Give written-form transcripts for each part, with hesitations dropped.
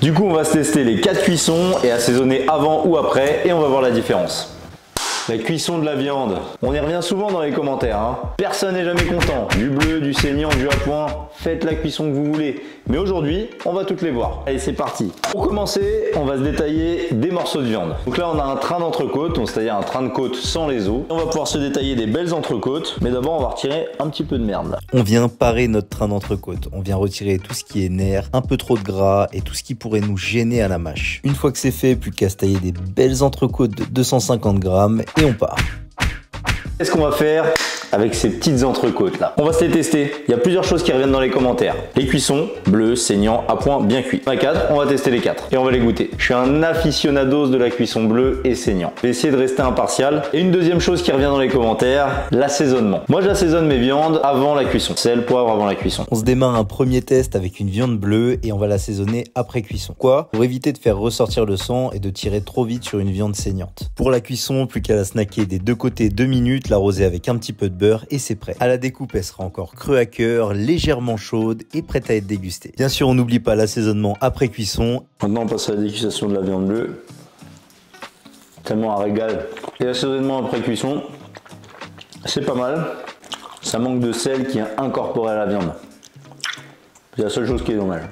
Du coup, on va se tester les 4 cuissons et assaisonner avant ou après et on va voir la différence. La cuisson de la viande. On y revient souvent dans les commentaires. Personne n'est jamais content. Du bleu, du saignant, du à point. Faites la cuisson que vous voulez. Mais aujourd'hui, on va toutes les voir. Allez, c'est parti. Pour commencer, on va se détailler des morceaux de viande. Donc là, on a un train d'entrecôte, c'est-à-dire un train de côte sans les os. On va pouvoir se détailler des belles entrecôtes. Mais d'abord, on va retirer un petit peu de merde là. On vient parer notre train d'entrecôte. On vient retirer tout ce qui est nerf, un peu trop de gras et tout ce qui pourrait nous gêner à la mâche. Une fois que c'est fait, plus qu'à se tailler des belles entrecôtes de 250 grammes et on part. Qu'est-ce qu'on va faire avec ces petites entrecôtes là? On va se les tester. Il y a plusieurs choses qui reviennent dans les commentaires. Les cuissons, bleu, saignant, à point, bien cuit. On a 4, on va tester les 4 et on va les goûter. Je suis un aficionados de la cuisson bleue et saignant. Je vais essayer de rester impartial. Et une deuxième chose qui revient dans les commentaires, l'assaisonnement. Moi j'assaisonne mes viandes avant la cuisson. Sel, poivre avant la cuisson. On se démarre un premier test avec une viande bleue et on va l'assaisonner après cuisson. Quoi? Pour éviter de faire ressortir le sang et de tirer trop vite sur une viande saignante. Pour la cuisson, plus qu'à la snacker des deux côtés 2 minutes, l'arroser avec un petit peu de beurre et c'est prêt. À la découpe, elle sera encore creux à cœur, légèrement chaude et prête à être dégustée. Bien sûr, on n'oublie pas l'assaisonnement après cuisson. Maintenant, on passe à la dégustation de la viande bleue. Tellement un régal. Et l'assaisonnement après cuisson, c'est pas mal. Ça manque de sel qui est incorporé à la viande. C'est la seule chose qui est dommage.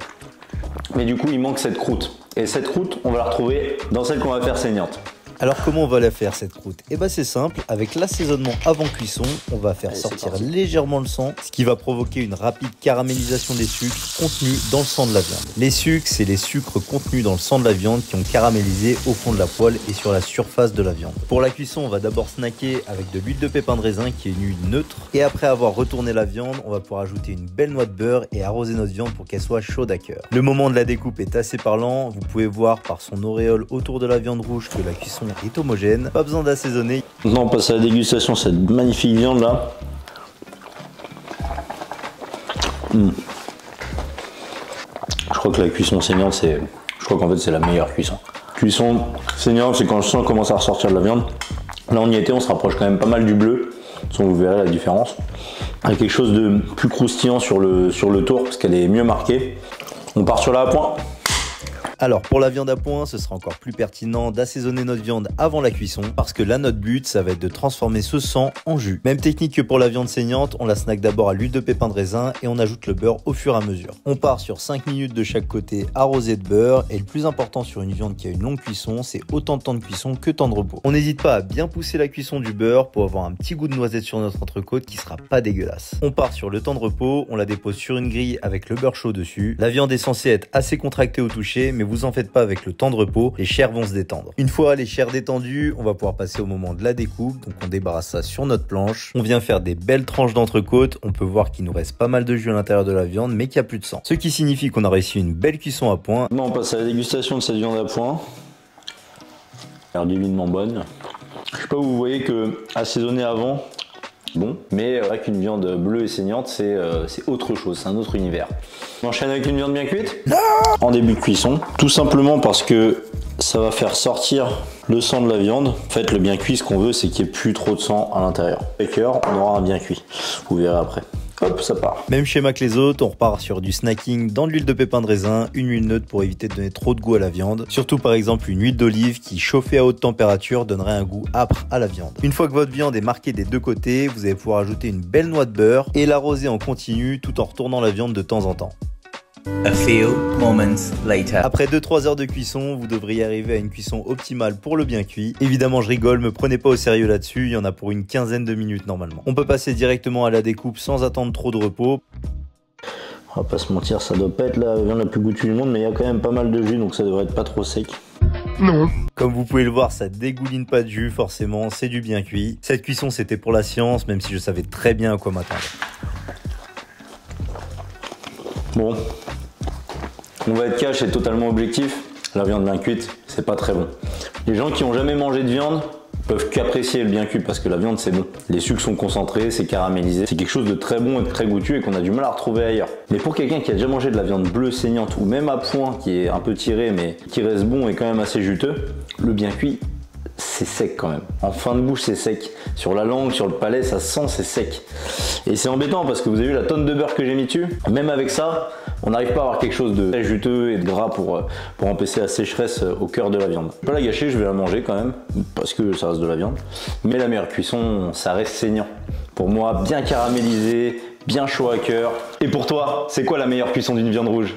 Mais du coup, il manque cette croûte. Et cette croûte, on va la retrouver dans celle qu'on va faire saignante. Alors comment on va la faire cette croûte? Eh ben c'est simple, avec l'assaisonnement avant cuisson, on va faire sortir légèrement le sang, ce qui va provoquer une rapide caramélisation des sucres contenus dans le sang de la viande. Les sucres, c'est les sucres contenus dans le sang de la viande qui ont caramélisé au fond de la poêle et sur la surface de la viande. Pour la cuisson, on va d'abord snacker avec de l'huile de pépin de raisin qui est une huile neutre. Et après avoir retourné la viande, on va pouvoir ajouter une belle noix de beurre et arroser notre viande pour qu'elle soit chaude à cœur. Le moment de la découpe est assez parlant, vous pouvez voir par son auréole autour de la viande rouge que la cuisson est homogène, pas besoin d'assaisonner. Maintenant on passe à la dégustation de cette magnifique viande là. Je crois que la cuisson saignante c'est... Je crois qu'en fait c'est la meilleure cuisson. Cuisson saignante c'est quand le sang commence à ressortir de la viande. Là on y était, on se rapproche quand même pas mal du bleu. Vous verrez la différence. Avec quelque chose de plus croustillant sur le tour parce qu'elle est mieux marquée. On part sur la à point. Alors pour la viande à point, ce sera encore plus pertinent d'assaisonner notre viande avant la cuisson parce que là notre but ça va être de transformer ce sang en jus. Même technique que pour la viande saignante, on la snack d'abord à l'huile de pépin de raisin et on ajoute le beurre au fur et à mesure. On part sur 5 minutes de chaque côté arrosé de beurre et le plus important sur une viande qui a une longue cuisson, c'est autant de temps de cuisson que temps de repos. On n'hésite pas à bien pousser la cuisson du beurre pour avoir un petit goût de noisette sur notre entrecôte qui sera pas dégueulasse. On part sur le temps de repos, on la dépose sur une grille avec le beurre chaud dessus. La viande est censée être assez contractée au toucher mais vous en faites pas avec le temps de repos, les chairs vont se détendre. Une fois les chairs détendues, on va pouvoir passer au moment de la découpe, donc on débarrasse ça sur notre planche. On vient faire des belles tranches d'entrecôte, on peut voir qu'il nous reste pas mal de jus à l'intérieur de la viande mais qu'il n'y a plus de sang. Ce qui signifie qu'on a réussi une belle cuisson à point. Maintenant on passe à la dégustation de cette viande à point. Elle a l'air divinement bonne. Je sais pas, vous voyez que assaisonner avant, bon, mais avec une viande bleue et saignante, c'est autre chose, c'est un autre univers. On enchaîne avec une viande bien cuite. En début de cuisson, tout simplement parce que ça va faire sortir le sang de la viande. En fait, le bien cuit, ce qu'on veut, c'est qu'il n'y ait plus trop de sang à l'intérieur. Avec cœur, on aura un bien cuit. Vous verrez après. Hop, ça part. Même schéma que les autres, on repart sur du snacking dans de l'huile de pépin de raisin, une huile neutre pour éviter de donner trop de goût à la viande. Surtout par exemple une huile d'olive qui, chauffée à haute température, donnerait un goût âpre à la viande. Une fois que votre viande est marquée des deux côtés, vous allez pouvoir ajouter une belle noix de beurre et l'arroser en continu tout en retournant la viande de temps en temps. A few moments later. Après 2-3 heures de cuisson, vous devriez arriver à une cuisson optimale pour le bien cuit. Évidemment, je rigole, me prenez pas au sérieux là-dessus, il y en a pour une quinzaine de minutes normalement. On peut passer directement à la découpe sans attendre trop de repos. On va pas se mentir, ça doit pas être la viande la plus goûtue du monde, mais il y a quand même pas mal de jus, donc ça devrait être pas trop sec. Non. Comme vous pouvez le voir, ça dégouline pas de jus, forcément, c'est du bien cuit. Cette cuisson, c'était pour la science, même si je savais très bien à quoi m'attendre. Bon, on va être cash et totalement objectif. La viande bien cuite, c'est pas très bon. Les gens qui ont jamais mangé de viande peuvent qu'apprécier le bien cuit parce que la viande c'est bon. Les sucres sont concentrés, c'est caramélisé. C'est quelque chose de très bon et de très goûteux et qu'on a du mal à retrouver ailleurs. Mais pour quelqu'un qui a déjà mangé de la viande bleue saignante ou même à point qui est un peu tiré mais qui reste bon et quand même assez juteux, le bien cuit, c'est sec quand même. En fin de bouche, c'est sec. Sur la langue, sur le palais, ça sent, c'est sec. Et c'est embêtant parce que vous avez vu la tonne de beurre que j'ai mis dessus. Même avec ça, on n'arrive pas à avoir quelque chose de très juteux et de gras pour empêcher la sécheresse au cœur de la viande. Je vais pas la gâcher, je vais la manger quand même parce que ça reste de la viande. Mais la meilleure cuisson, ça reste saignant. Pour moi, bien caramélisé, bien chaud à cœur. Et pour toi, c'est quoi la meilleure cuisson d'une viande rouge ?